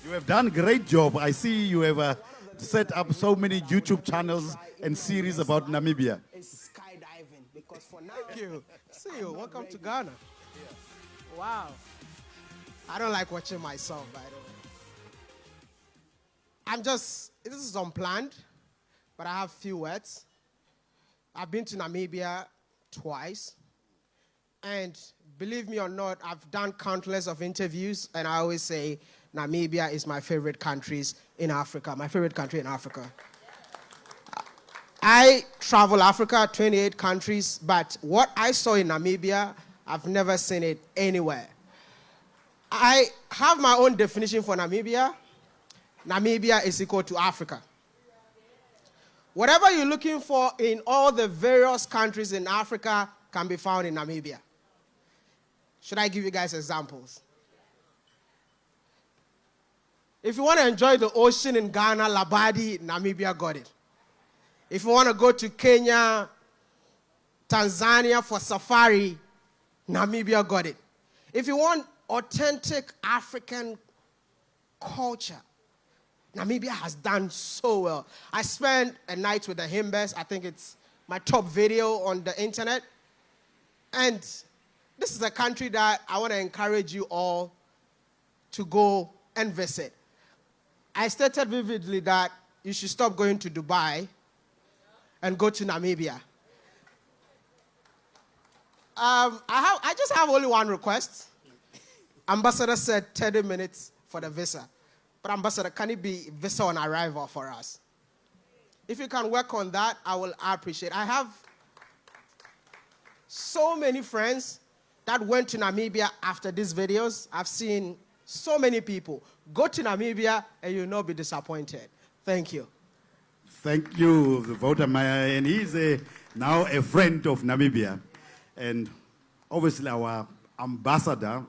You have done a great job. I see you have set up so many YouTube channels and series about Namibia. It's skydiving because for now. Thank you. See you. Welcome to Ghana. Wow. I don't like watching myself, by the way. This is unplanned, but I have few words. I've been to Namibia twice. And believe me or not, I've done countless of interviews, and I always say Namibia is my favorite country in Africa. I travel Africa, 28 countries, but what I saw in Namibia, I've never seen it anywhere. I have my own definition for Namibia. Namibia is equal to Africa. Whatever you're looking for in all the various countries in Africa can be found in Namibia. Should I give you guys examples? If you want to enjoy the ocean in Ghana, Labadi, Namibia got it. If you want to go to Kenya, Tanzania for safari, Namibia got it. If you want authentic African culture, Namibia has done so well. I spent a night with the Himbes. I think it's my top video on the internet. And this is a country that I want to encourage you all to go and visit. I stated vividly that you should stop going to Dubai and go to Namibia. I just have only one request. Ambassador said 30 minutes for the visa. But Ambassador, can it be visa on arrival for us? If you can work on that, I appreciate it. I have so many friends that went to Namibia after these videos. I've seen so many people. Go to Namibia and you'll not be disappointed. Thank you. Thank you, Vuta Maya. And he's now a friend of Namibia. And obviously our ambassador,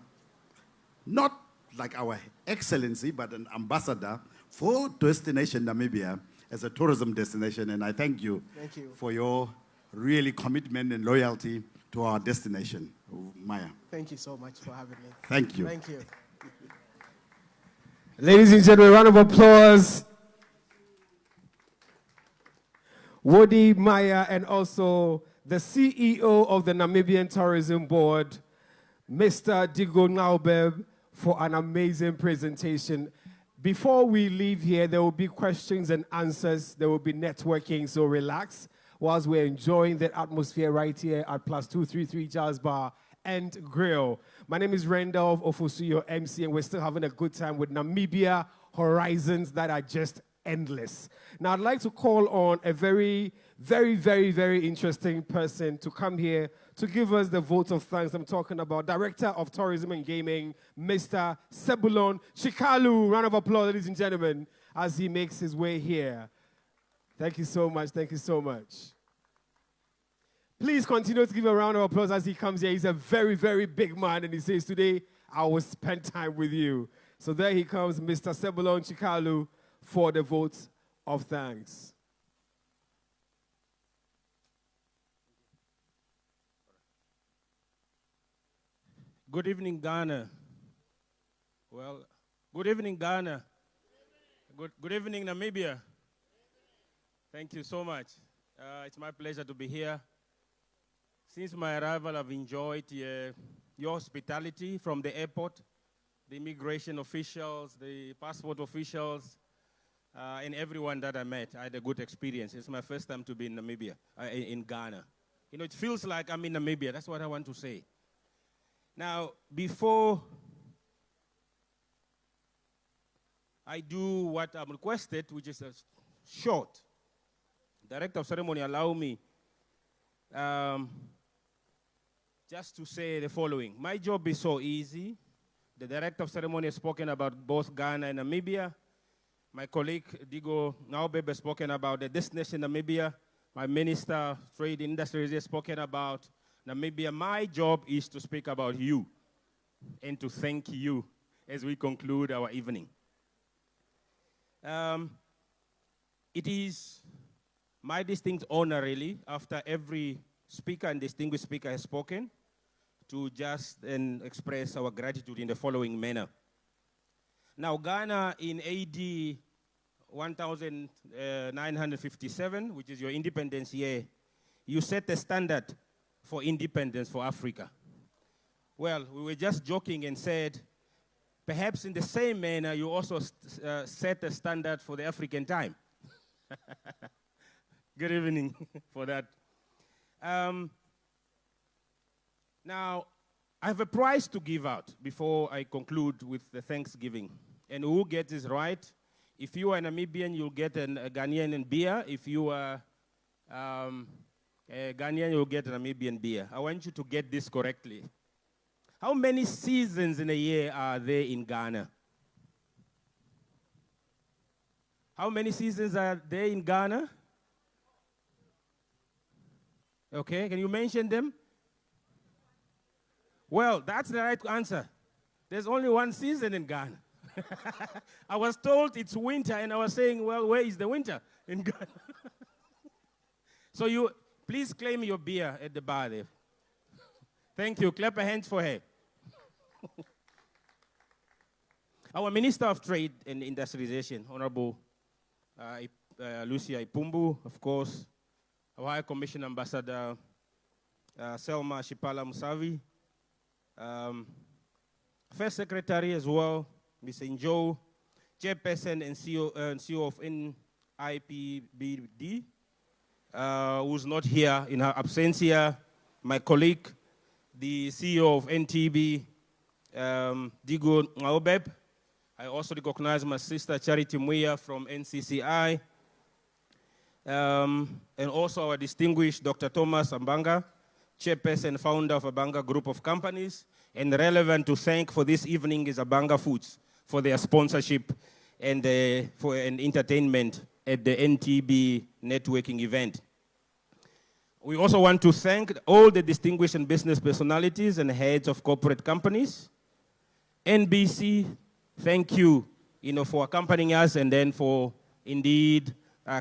not like our excellency, but an ambassador for destination Namibia as a tourism destination. And I thank you for your really commitment and loyalty to our destination, Maya. Thank you so much for having me. Thank you. Thank you. Ladies and gentlemen, round of applause. Wodi Maya and also the CEO of the Namibian Tourism Board, Mr. Digu Naobeb, for an amazing presentation. Before we leave here, there will be questions and answers. There will be networking, so relax whilst we're enjoying the atmosphere right here at +233 Jazz Bar and Grill. My name is Randolph Ofosu, your MC, and we're still having a good time with Namibia horizons that are just endless. Now, I'd like to call on a very, very, very, very interesting person to come here to give us the vote of thanks. I'm talking about Director of Tourism and Gaming, Mr. Sebulon Chikalu. Round of applause, ladies and gentlemen, as he makes his way here. Thank you so much. Thank you so much. Please continue to give a round of applause as he comes here. He's a very, very big man, and he says, today, I will spend time with you. So there he comes, Mr. Sebulon Chikalu, for the vote of thanks. Good evening, Ghana. Well, good evening, Ghana. Good evening, Namibia. Thank you so much. It's my pleasure to be here. Since my arrival, I've enjoyed your hospitality from the airport, the immigration officials, the passport officials, and everyone that I met. I had a good experience. It's my first time to be in Namibia, in Ghana. You know, it feels like I'm in Namibia. That's what I want to say. Now, before I do what I'm requested, which is a short, Director of Ceremony, allow me just to say the following. My job is so easy. The director of ceremony has spoken about both Ghana and Namibia. My colleague, Digu Naobeb, has spoken about the destination Namibia. My minister of trade and industry has spoken about Namibia. My job is to speak about you and to thank you as we conclude our evening. It is my distinct honor, really, after every speaker and distinguished speaker has spoken, to just express our gratitude in the following manner. Now, Ghana in AD 1957, which is your independence year, you set the standard for independence for Africa. Well, we were just joking and said, perhaps in the same manner, you also set a standard for the African time. Good evening for that. Now, I have a prize to give out before I conclude with the Thanksgiving. And who gets this right? If you are Namibian, you'll get a Ghanaian beer. If you are a Ghanaian, you'll get a Namibian beer. I want you to get this correctly. How many seasons in a year are there in Ghana? How many seasons are there in Ghana? Okay, can you mention them? Well, that's the right answer. There's only one season in Ghana. I was told it's winter, and I was saying, well, where is the winter in Ghana? So you, please claim your beer at the bar there. Thank you. Clap a hand for her. Our Minister of Trade and Industrialization, Honorable Lucia Ipumbu, of course, our High Commission Ambassador Selma Shipala Musavi, First Secretary as well, Ms. Njo, Chairperson and CEO of NIPBD, who's not here in her absentia, my colleague, the CEO of NTB, Digu Naobeb. I also recognize my sister Charity Muya from NCCI, and also our distinguished Dr. Thomas Abanga, Chairperson and founder of Abanga Group of Companies, and relevant to thank for this evening is Abanga Foods for their sponsorship and for an entertainment at the NTB networking event. We also want to thank all the distinguished and business personalities and heads of corporate companies. NBC, thank you, for accompanying us and then for indeed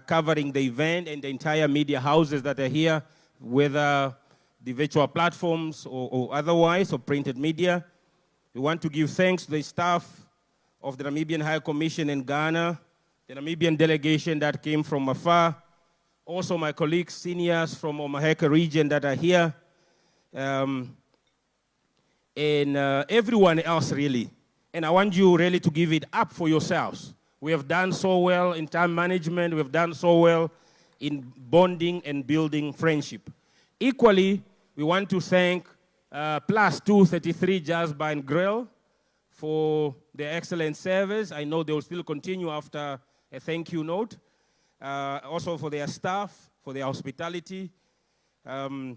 covering the event, and the entire media houses that are here, whether the virtual platforms or otherwise, or printed media. We want to give thanks to the staff of the Namibian High Commission in Ghana, the Namibian delegation that came from afar, also my colleagues, seniors from Omaheke region that are here, and everyone else really. And I want you really to give it up for yourselves. We have done so well in time management. We have done so well in bonding and building friendship. Equally, we want to thank Plus 233 Jazz Bar and Grill for their excellent service. I know they will still continue after a thank you note. Also for their staff, for their hospitality. Then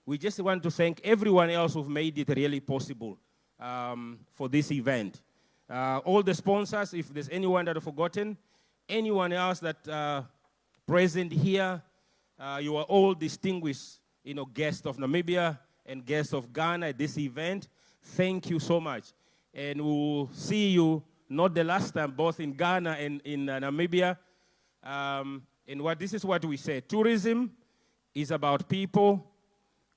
we just want to thank everyone else who've made it really possible for this event. All the sponsors, if there's anyone that I've forgotten, anyone else that present here, you are all distinguished, guests of Namibia and guests of Ghana at this event. Thank you so much. And we'll see you, not the last time, both in Ghana and in Namibia. And this is what we say. Tourism is about people,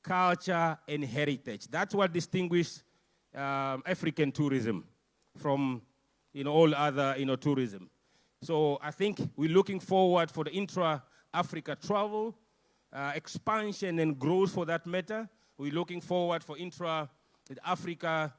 culture, and heritage. That's what distinguishes African tourism from all other tourism. So I think we're looking forward for the intra-Africa travel, expansion and growth for that matter. We're looking forward for intra-Africa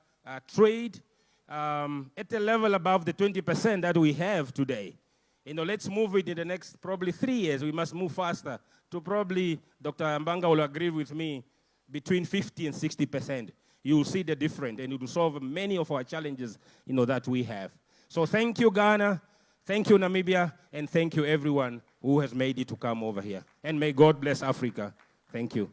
trade at a level above the 20% that we have today. Let's move it in the next probably 3 years. We must move faster to probably, Dr. Abanga will agree with me, between 50 and 60%. You'll see the difference, and it will solve many of our challenges, that we have. So thank you, Ghana. Thank you, Namibia. And thank you, everyone who has made it to come over here. And may God bless Africa. Thank you.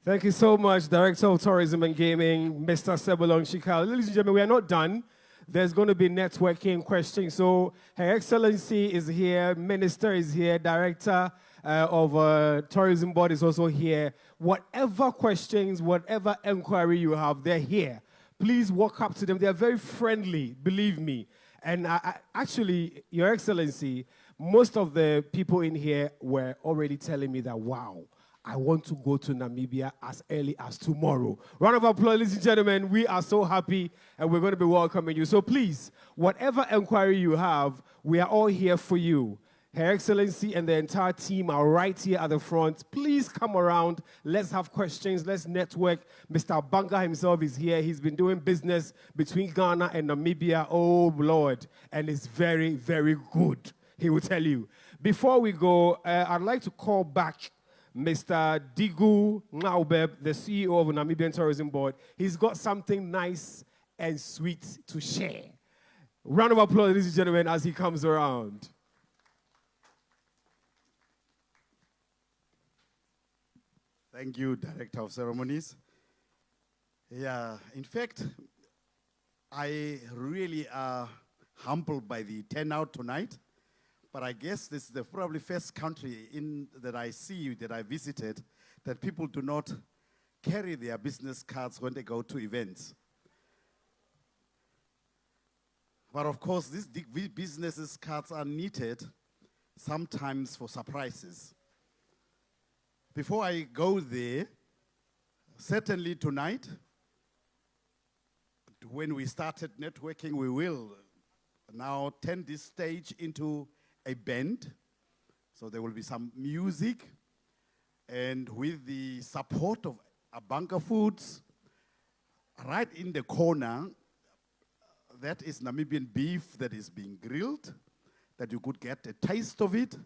Thank you so much, Director of Tourism and Gaming, Mr. Sebulon Shikal. Ladies and gentlemen, we are not done. There's going to be networking questions. So Her Excellency is here, Minister is here, Director of Tourism Board is also here. Whatever questions, whatever inquiry you have, they're here. Please walk up to them. They're very friendly, believe me. And actually, Your Excellency, most of the people in here were already telling me that, wow, I want to go to Namibia as early as tomorrow. Round of applause, ladies and gentlemen. We are so happy, and we're going to be welcoming you. So please, whatever inquiry you have, we are all here for you. Her Excellency and the entire team are right here at the front. Please come around. Let's have questions. Let's network. Mr. Abanga himself is here. He's been doing business between Ghana and Namibia. Oh, Lord. And it's very, very good, he will tell you. Before we go, I'd like to call back Mr. Digu Naobeb, the CEO of the Namibian Tourism Board. He's got something nice and sweet to share. Round of applause, ladies and gentlemen, as he comes around. Thank you, Director of Ceremonies. Yeah, in fact, I really are humbled by the turnout tonight. But I guess this is the probably first country that I see, that I visited, that people do not carry their business cards when they go to events. But of course, these business cards are needed sometimes for surprises. Before I go there, certainly tonight, when we started networking, we will now turn this stage into a band. So there will be some music, and with the support of Abanga Foods, right in the corner, that is Namibian beef that is being grilled, that you could get a taste of it.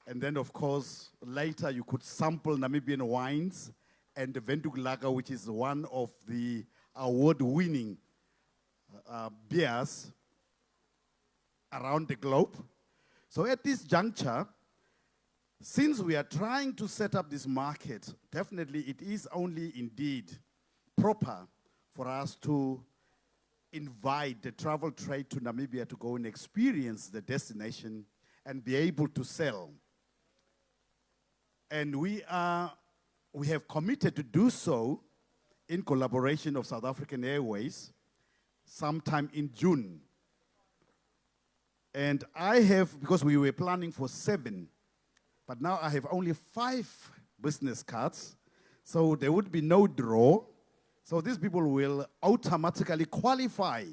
And then, of course, later you could sample Namibian wines and the Windhoek Lager, which is one of the award-winning beers around the globe. So at this juncture, since we are trying to set up this market, definitely it is only indeed proper for us to invite the travel trade to Namibia to go and experience the destination and be able to sell. And we have committed to do so in collaboration of South African Airways sometime in June. And I have, because we were planning for 7, but now I have only 5 business cards, so there would be no draw. So these people will automatically qualify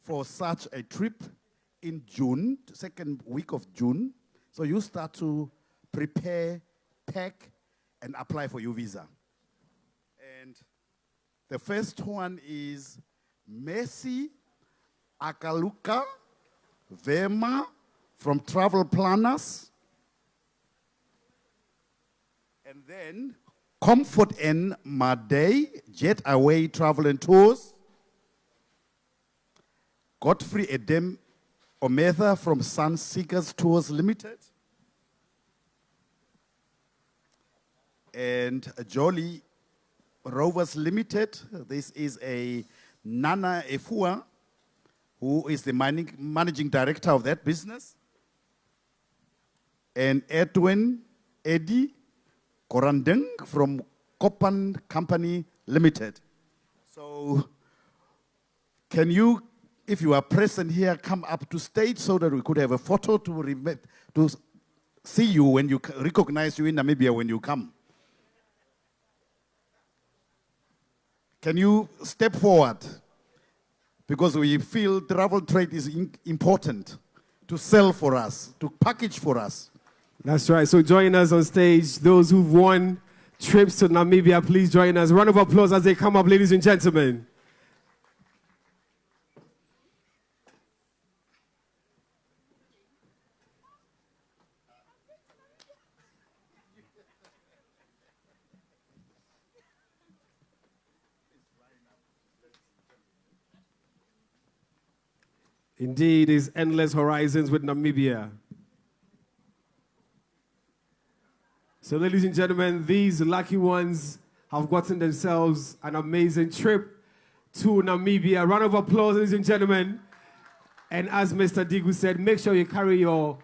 for such a trip in June, the second week of June. So you start to prepare, pack, and apply for your visa. And the first one is Messi Akaluka Vema from Travel Planners. And then Comfort and Madei, Jet Away Travel and Tours. Godfrey Edem Ometha from Sun Seekers Tours Limited. And Jolly Rovers Limited. This is a Nana Efua, who is the managing director of that business. And Edwin Eddie Korandeng from Kopan Company Limited. So can you, if you are present here, come up to stage so that we could have a photo to see you when you recognize you in Namibia when you come. Can you step forward? Because we feel travel trade is important to sell for us, to package for us. That's right. So join us on stage. Those who've won trips to Namibia, please join us. Round of applause as they come up, ladies and gentlemen. Indeed, it's endless horizons with Namibia. So, ladies and gentlemen, these lucky ones have gotten themselves an amazing trip to Namibia. Round of applause, ladies and gentlemen. And as Mr. Digu said, make sure you carry your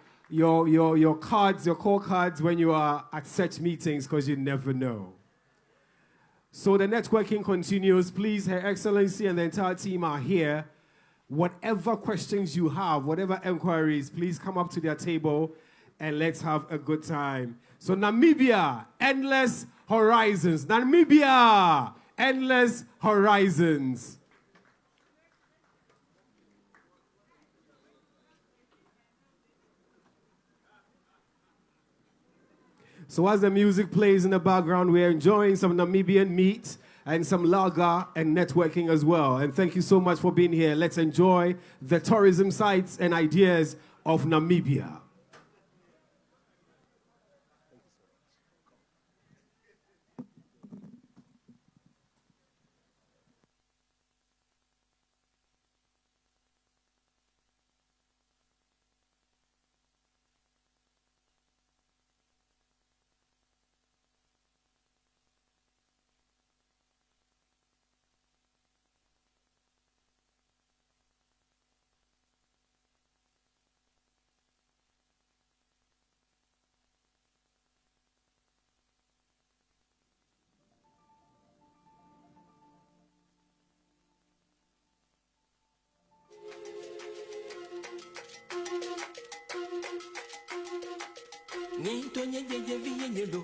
cards, your call cards when you are at such meetings, because you never know. So the networking continues. Please, Her Excellency and the entire team are here. Whatever questions you have, whatever enquiries, please come up to their table and let's have a good time. So Namibia, endless horizons. Namibia, endless horizons. So as the music plays in the background, we're enjoying some Namibian meat and some lager and networking as well. And thank you so much for being here. Let's enjoy the tourism sites and ideas of Namibia. Nyento nyenye viyenyelo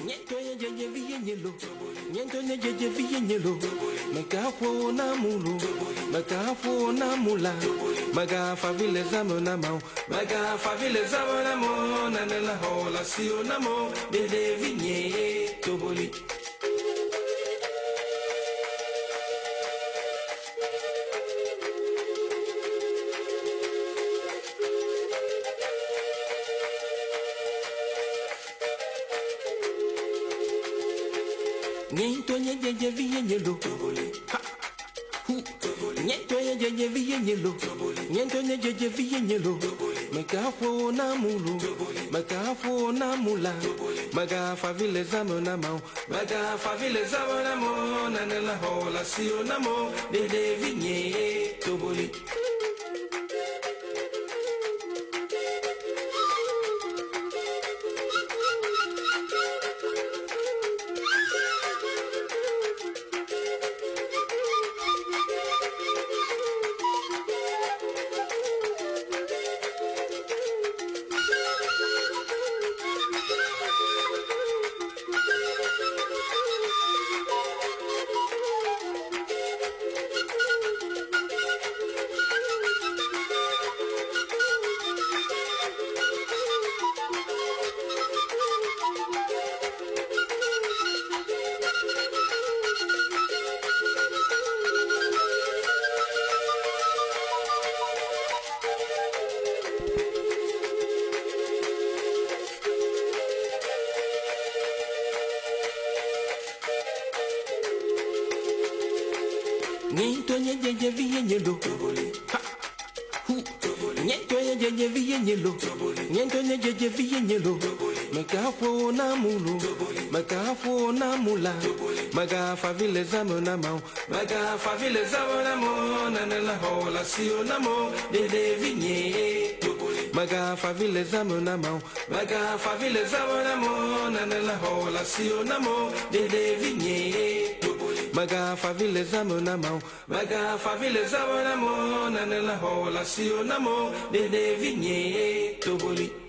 Nyento nyenye viyenyelo Nyento nyenye viyenyelo Makafo na mulu Makafo na mula Magafa vile zamo na mau Magafa vile zamo na mo Nanela hola siyo na mo Dede vinye toboli Nyento nyenye viyenyelo Nyento nyenye viyenyelo Nyento nyenye viyenyelo Makafo na mulu Makafo na mula Magafa vile zamo na mau Magafa vile zamo na mo Nanela hola siyo na mo Dede vinye toboli Nyento nyenye viyenyelo Nyento nyenye viyenyelo Nyento nyenye viyenyelo Makafo na mulu Makafo na mula Magafa vile zamo na mau Magafa vile zamo na mo Nanela hola siyo na mo Dede vinye Magafa vile zamo na mau Magafa vile zamo na mo Nanela hola siyo na mo Dede vinye Magafa vile zamo na mau Magafa vile zamo na mo Nanela hola siyo na mo Dede vinye toboli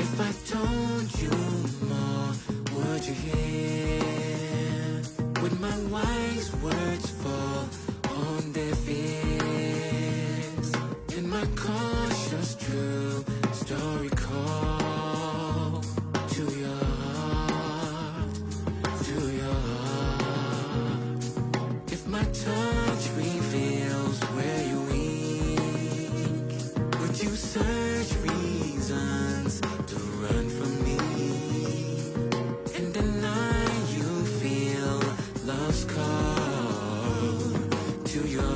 If I told you more, would you hear? Would my wise words fall on deaf ears? Can my cautious true story call to your heart, to your heart? If my touch reveals where you weak, would you search reasons to run from me and deny you feel love's call to your